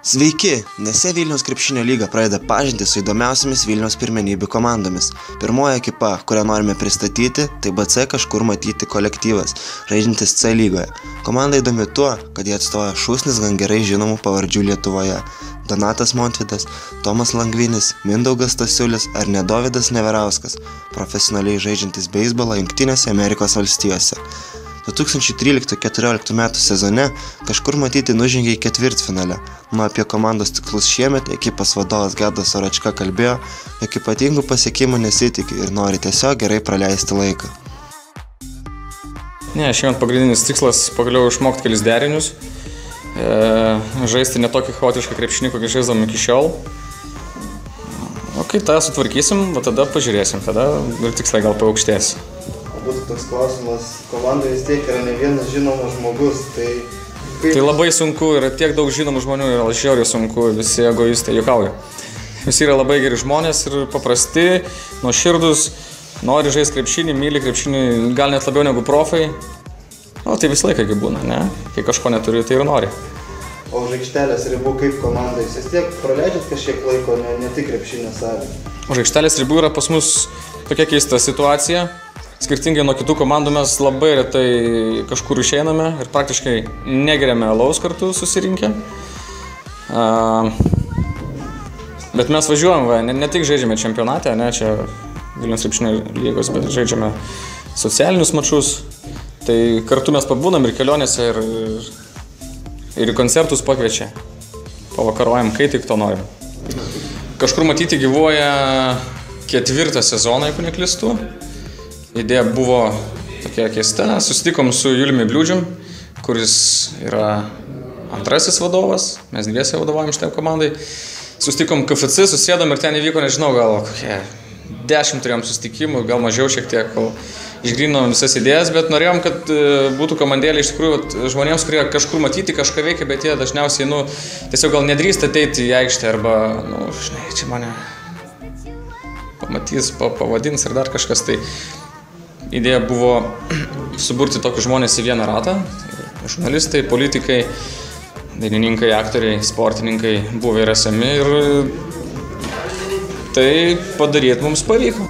Sveiki! Nesė Vilniaus krepšinio lyga pradeda pažintį su įdomiausiamis Vilniaus pirmenybių komandomis. Pirmoji ekipa, kurią norime pristatyti, tai BC Kažkur Matyti kolektyvas, žaidžiantis C lygoje. Komanda įdomi tuo, kad jie atstovauja šūsnis gan gerai žinomų pavardžių Lietuvoje. Donatas Montvydas, Tomas Langvinis, Mindaugas Stasiulis ar net Dovydas Neverauskas, profesionaliai žaidžiantis beisbolą Jungtinėse Amerikos valstijose. 2013-2014 metų sezone Kažkur Matyti nužengė į ketvirtfinalę. Apie komandos tikslus šiemet ekipos vadovas Gedas Oračka kalbėjo, jog ypatingų pasiekimų nesitiki ir nori tiesiog gerai praleisti laiką. Šiemet pagrindinis tikslas pagaliau išmokti kelis derinius, žaisti ne tokį chaotišką krepšinį, kokį žaisdavom iki šiol. O kai tą sutvarkysim, tada pažiūrėsim, tada ir tikslai gal paaukštės. Būtų toks klausimas, komandai vis tiek yra ne vienas žinomas žmogus, Tai labai sunku, yra tiek daug žinomų žmonių, yra žiauriai sunku, visi egoistai juokauja. Visi yra labai geri žmonės ir paprasti, nuoširdūs, nori žaisti krepšinį, myli krepšinį, gal net labiau negu profai. O tai visą laiką būna, ne? Kai kažko neturi, tai ir nori. O už aikštelės ribų kaip komandai, vis tiek praleidžiat kažkiek laiko, ne tik krepšinio salė? Už aikštelės ribų yra pas mus tokia keista situacija. Skirtingai nuo kitų komandų mes labai retai kažkur išeiname ir praktiškai negeriame alaus kartu susirinkę. Bet mes važiuojam, ne tik žaidžiame čempionate, ne čia Vilniaus krepšinio lygos, bet žaidžiame socialinius mačus. Tai kartu mes pabūnam ir kelionėse, ir į koncertus pakviečia. Pavakaruojam, kai tik to norim. Kažkur Matyti gyvuoja 4. sezoną, jeigu neklystu. Idėja buvo tokia keista. Susitikom su Juliumi Bliūdžium, kuris yra antrasis vadovas. Mes dviese vadovaujam šitai komandai. Susitikom KFC, susėdom ir ten įvyko, nežinau, gal kokie 10 turėjom susitikimų, gal mažiau šiek tiek, kol išgrynom visas idėjas, bet norėjom, kad būtų komandėlė iš tikrųjų žmonėms, kurie kažkur matyti, kažką veikia, bet jie dažniausiai, tiesiog gal nedrįsta ateiti į aikštę arba, žinai, čia mane pamatys, pavadins ir dar kažkas. Tai idėja buvo suburti tokius žmonės į vieną ratą. Žurnalistai, politikai, dainininkai, aktoriai, sportininkai buvo ir esami ir tai padaryti mums pavyko.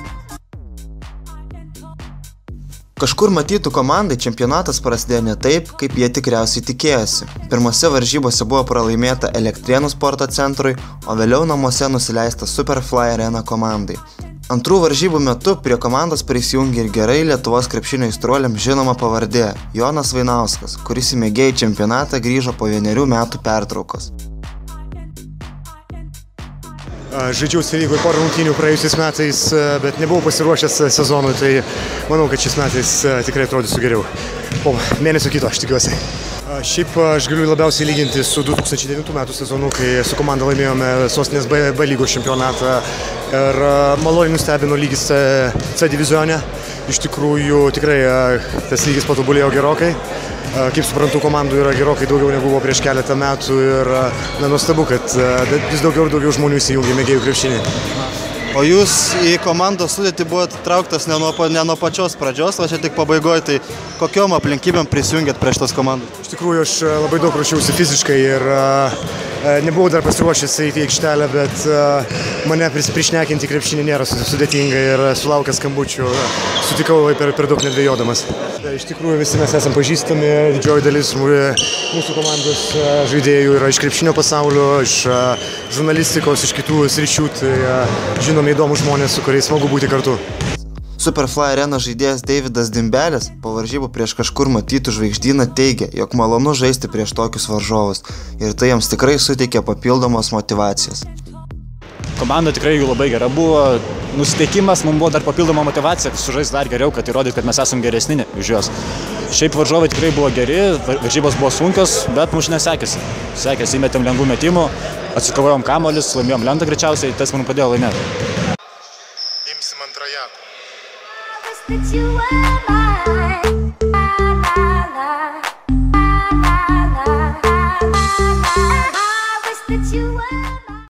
Kažkur Matytų komandai čempionatas prasidėjo ne taip, kaip jie tikriausiai tikėjosi. Pirmose varžybose buvo pralaimėta Elektrėnų sporto centrui, o vėliau namuose nusileista Superfly Arena komandai. Antrų varžybų metu prie komandos prisijungė ir gerai Lietuvos krepšinio aistruoliams žinoma pavardė Jonas Vainauskas, kuris į mėgėjų čempionatą grįžo po 1 metų pertraukos. Žaidžiau C lygoje porą rungtynių praėjusiais metais, bet nebuvau pasiruošęs sezonui, tai manau, kad šis metais tikrai atrodysiu geriau. Po mėnesio kito, aš tikiuosi. Šiaip aš galiu labiausiai lyginti su 2009 metų sezonu, kai su komanda laimėjome sostinės B lygos čempionatą ir maloniai nustebino lygis C divizione. Iš tikrųjų, tikrai tas lygis patobulėjo gerokai. Kaip suprantu, komandų yra gerokai daugiau negu buvo prieš keletą metų ir nuostabu, kad vis daugiau ir daugiau žmonių įsijungia mėgėjų krepšinį. O jūs į komandos sudėtį buvote trauktas ne nuo pačios pradžios, o čia tik pabaigoje, tai kokiom aplinkybėm prisijungėt prie šitos komandos? Iš tikrųjų, aš labai daug ruošiausi fiziškai ir nebuvau dar pasiruošęs į aikštelę, bet mane prišnekinti krepšinį nėra sudėtinga ir sulaukęs skambučių sutikau per daug nedvejodamas. Iš tikrųjų, visi mes esam pažįstami, didžioji dalis mūsų komandos žaidėjų yra iš krepšinio pasaulio, iš žurnalistikos, iš kitų sričių, tai žinomi įdomūs žmonės, su kuriais smagu būti kartu. Superfly Arena žaidėjas Deividas Dimbelis po varžybų prieš Kažkur Matytų žvaigždyną teigia, jog malonu žaisti prieš tokius varžovus ir tai jiems tikrai suteikė papildomos motyvacijos. Komanda tikrai jų labai gera buvo, nusiteikimas mums buvo dar papildoma motyvacija sužaisti dar geriau, kad įrodyt, kad mes esam geresni už juos. Šiaip varžovai tikrai buvo geri, varžybos buvo sunkios, bet mums nesekėsi. Sekėsi, įmetėm lengvų metimų, atsikovojom kamuolius, laimėjom lentą greičiausiai, tas mums padėjo laimėti. Imsim antrajako. That you were mine. I wish that you were mine.